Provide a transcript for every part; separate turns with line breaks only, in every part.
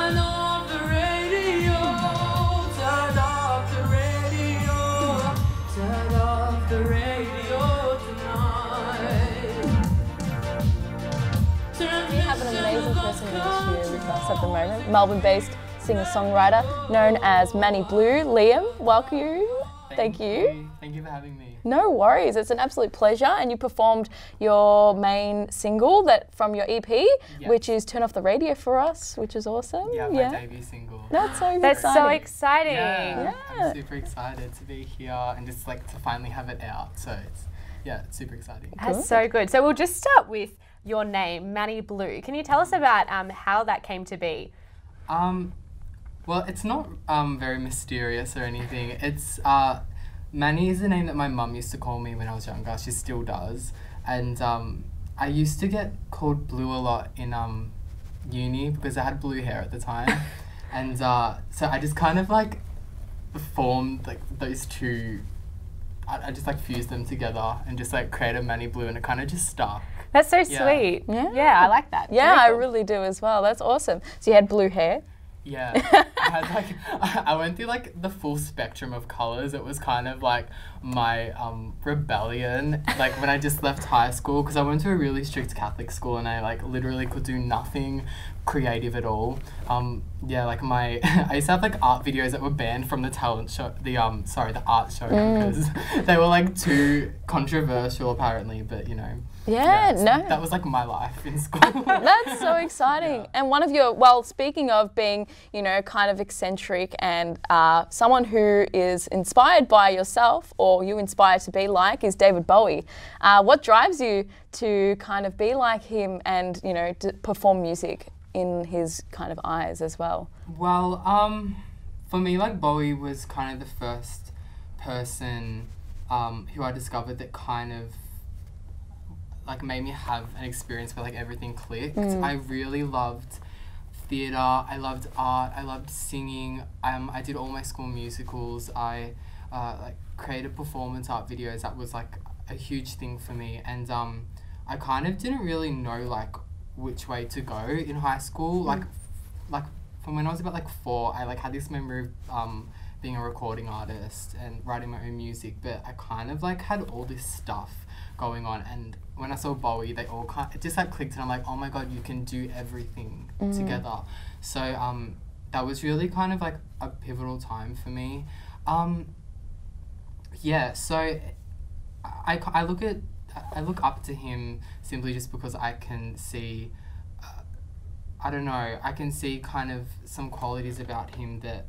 Turn off the radio, turn off the radio, turn off the radio tonight.
We have an amazing person in the studio with us at the moment, Melbourne-based singer-songwriter known as Mani Blü. Liam, welcome. Thank you.
Thank you for having me.
No worries, it's an absolute pleasure. And you performed your main single from your EP, which is Turn Off the Radio for us, which is awesome.
Yeah, my debut single.
That's so exciting.
That's so exciting.
Yeah, I'm super excited to be here and just like to finally have it out. So it's super exciting.
That's so good. So we'll just start with your name, Mani Blü. Can you tell us about how that came to be?
Well, it's not very mysterious or anything. It's Mani is the name that my mum used to call me when I was younger. She still does. And I used to get called Blue a lot in uni because I had blue hair at the time. And so I just kind of like formed like those two. I just like fused them together and just like created Mani Blü, and it kind of just stuck.
That's so sweet. Yeah, I like that.
Yeah, I really do as well. That's awesome. So you had blue hair?
Yeah, I had like I went through like the full spectrum of colors. It was kind of like my rebellion, like when I just left high school, because I went to a really strict Catholic school and I like literally could do nothing creative at all. Yeah, like I used to have like art videos that were banned from the talent show, the art show because they were like too controversial apparently, but you know. That was like my life in school.
That's so exciting. And one of your, speaking of being, you know, kind of eccentric and someone who is inspired by yourself or you inspire to be like is David Bowie. What drives you to kind of be like him and, you know, to perform music in his kind of eyes as well?
Well, for me, like Bowie was kind of the first person who I discovered that kind of like made me have an experience where like everything clicked. I really loved theatre, I loved art, I loved singing. I did all my school musicals. I like created performance art videos. That was like a huge thing for me, and I kind of didn't really know like which way to go in high school. Like from when I was about like 4, I like had this memory of being a recording artist and writing my own music, but I kind of like had all this stuff going on, and when I saw Bowie, they all it just like clicked, and I'm like, oh my god, you can do everything together. So that was really kind of like a pivotal time for me. So I look up to him simply just because I can see, I don't know, I can see kind of some qualities about him that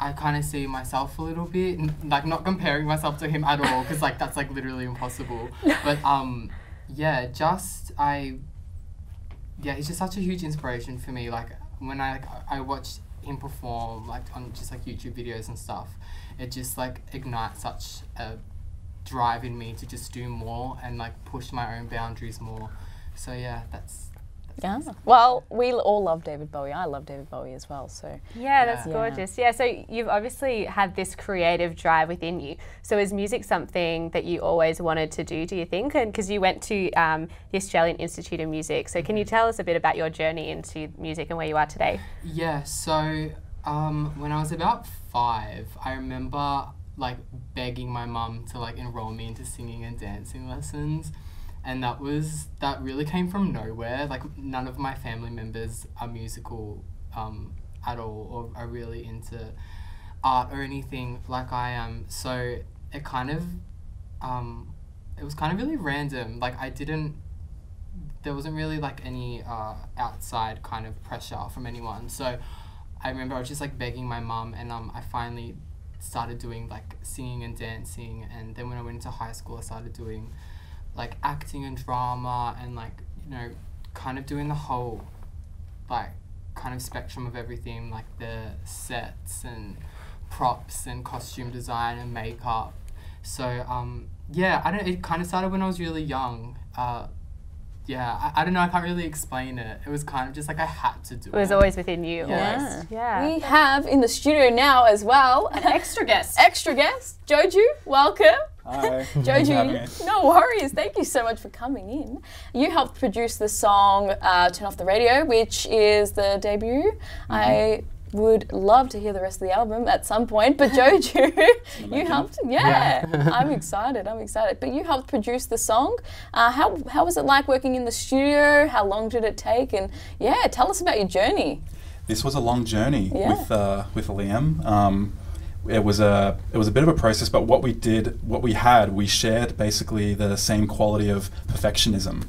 I kind of see myself a little bit, like not comparing myself to him at all, because like that's like literally impossible. But he's just such a huge inspiration for me. Like when I watched him perform like on just like YouTube videos and stuff, it just like ignites such a drive in me to just do more and like push my own boundaries more. So yeah, that's
well, we all love David Bowie. I love David Bowie as well. So
that's gorgeous. Yeah, so you've obviously had this creative drive within you. So is music something that you always wanted to do you think? And because you went to the Australian Institute of Music, so can you tell us a bit about your journey into music and where you are today?
Yeah, so when I was about 5, I remember like begging my mum to like enroll me into singing and dancing lessons. And that really came from nowhere. Like none of my family members are musical at all, or are really into art or anything like I am. So it kind of, it was kind of really random. Like there wasn't really like any outside kind of pressure from anyone. So I remember I was just like begging my mum, and I finally started doing like singing and dancing. And then when I went into high school, I started doing like acting and drama, and like, you know, kind of doing the whole like kind of spectrum of everything, like the sets and props and costume design and makeup. So it kind of started when I was really young. I don't know, I can't really explain it. It was kind of just like I had to do it.
It was always within you.
Yeah.
Yeah.
We have in the studio now as well
an extra guest.
Joju, welcome.
Hi. Thanks for having me.
Joji, no worries. Thank you so much for coming in. You helped produce the song Turn Off the Radio, which is the debut. I would love to hear the rest of the album at some point, but Joji, you helped. Yeah. I'm excited. But you helped produce the song. How was it like working in the studio? How long did it take? And yeah, tell us about your journey.
This was a long journey with Liam. It was a bit of a process, but we shared basically the same quality of perfectionism.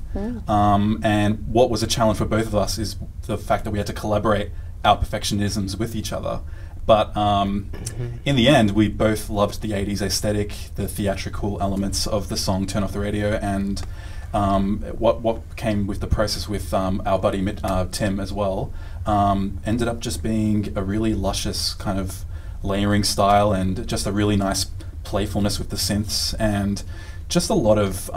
And what was a challenge for both of us is the fact that we had to collaborate our perfectionisms with each other. But in the end, we both loved the 80s aesthetic, the theatrical elements of the song Turn Off the Radio, and what came with the process with our buddy Tim as well, ended up just being a really luscious kind of layering style and just a really nice playfulness with the synths, and just a lot of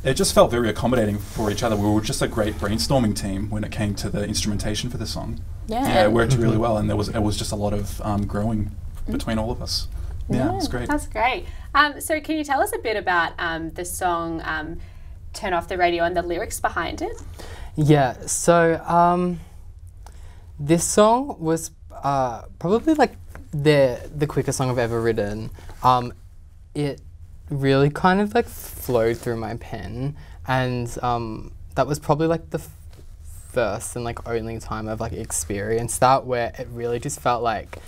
it just felt very accommodating for each other. We were just a great brainstorming team when it came to the instrumentation for the song. Yeah, it worked really well, and it was just a lot of growing between all of us. Yeah, it's great.
That's great. So can you tell us a bit about the song Turn Off the Radio and the lyrics behind it?
Yeah, so this song was probably like the quickest song I've ever written. It really kind of like flowed through my pen, and that was probably like the first and like only time I've like experienced that, where it really just felt like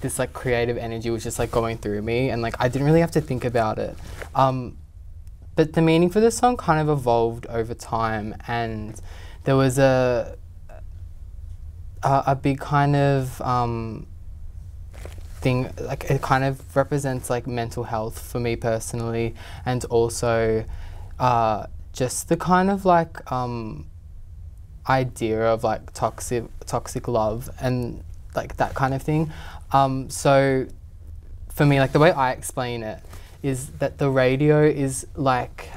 this like creative energy was just like going through me, and like I didn't really have to think about it. But the meaning for this song kind of evolved over time, and there was a big kind of thing, like it kind of represents like mental health for me personally, and also just the kind of like idea of like toxic love and like that kind of thing. So for me, like the way I explain it is that the radio is like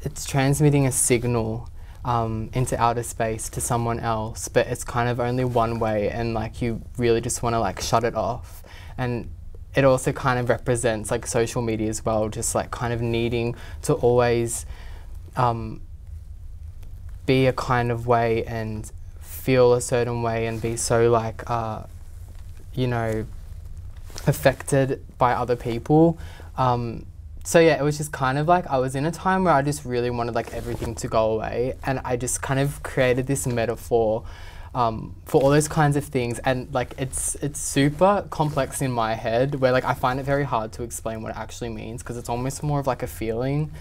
it's transmitting a signal into outer space to someone else, but it's kind of only one way, and like you really just want to like shut it off. And it also kind of represents like social media as well, just like kind of needing to always be a kind of way and feel a certain way and be so like you know, affected by other people. So yeah, it was just kind of like I was in a time where I just really wanted like everything to go away, and I just kind of created this metaphor for all those kinds of things, and like it's super complex in my head, where like I find it very hard to explain what it actually means, because it's almost more of like a feeling.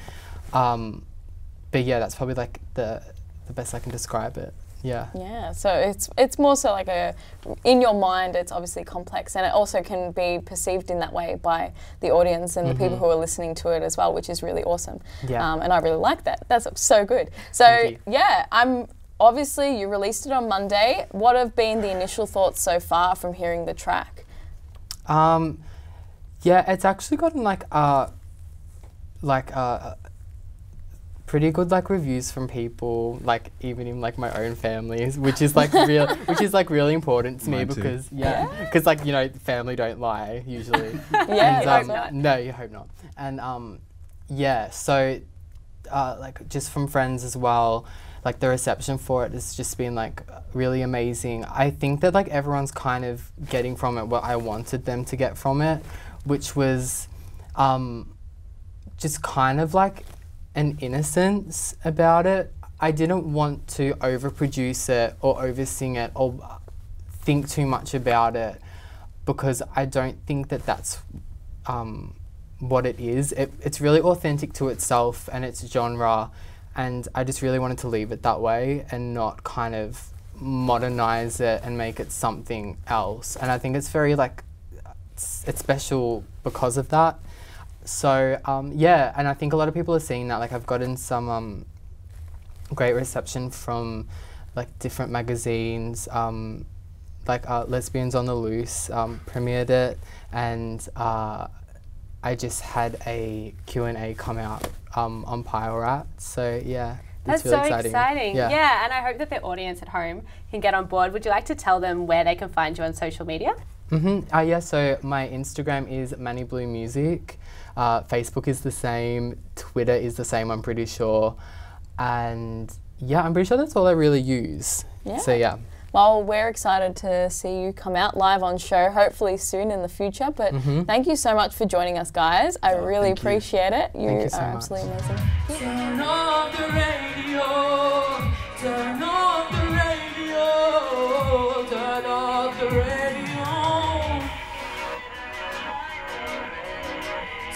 But yeah, that's probably like the best I can describe it. Yeah. Yeah.
So it's more so like in your mind, it's obviously complex, and it also can be perceived in that way by the audience and the people who are listening to it as well, which is really awesome. Yeah. And I really like that. That's so good. So yeah, obviously you released it on Monday. What have been the initial thoughts so far from hearing the track?
Yeah, it's actually gotten pretty good like reviews from people, like even in like my own families, which is like really important to me.
Mine
because because like, you know, family don't lie usually.
Yeah,
and,
you hope not.
No, you hope not. And yeah, so like just from friends as well, like the reception for it has just been like really amazing. I think that like everyone's kind of getting from it what I wanted them to get from it, which was just kind of like an innocence about it. I didn't want to overproduce it or oversing it or think too much about it, because I don't think that that's what it is. It's really authentic to itself and its genre, and I just really wanted to leave it that way and not kind of modernize it and make it something else. And I think it's very like, it's special because of that. So yeah, and I think a lot of people are seeing that. Like I've gotten some great reception from like different magazines, like Lesbians on the Loose premiered it, and I just had a Q&A come out on Pile Rat. So yeah,
that's
really
so exciting. Yeah, and I hope that the audience at home can get on board. Would you like to tell them where they can find you on social media?
Yeah, so my Instagram is Mani Blü Music. Facebook is the same. Twitter is the same, I'm pretty sure. And yeah, I'm pretty sure that's all I really use.
Yeah.
So yeah.
Well, we're excited to see you come out live on show, hopefully soon in the future. But thank you so much for joining us, guys. I really appreciate it. You
so
are
much.
absolutely amazing.
Turn off the radio. Turn off the radio. Turn off the radio.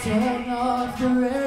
Turn off the radio.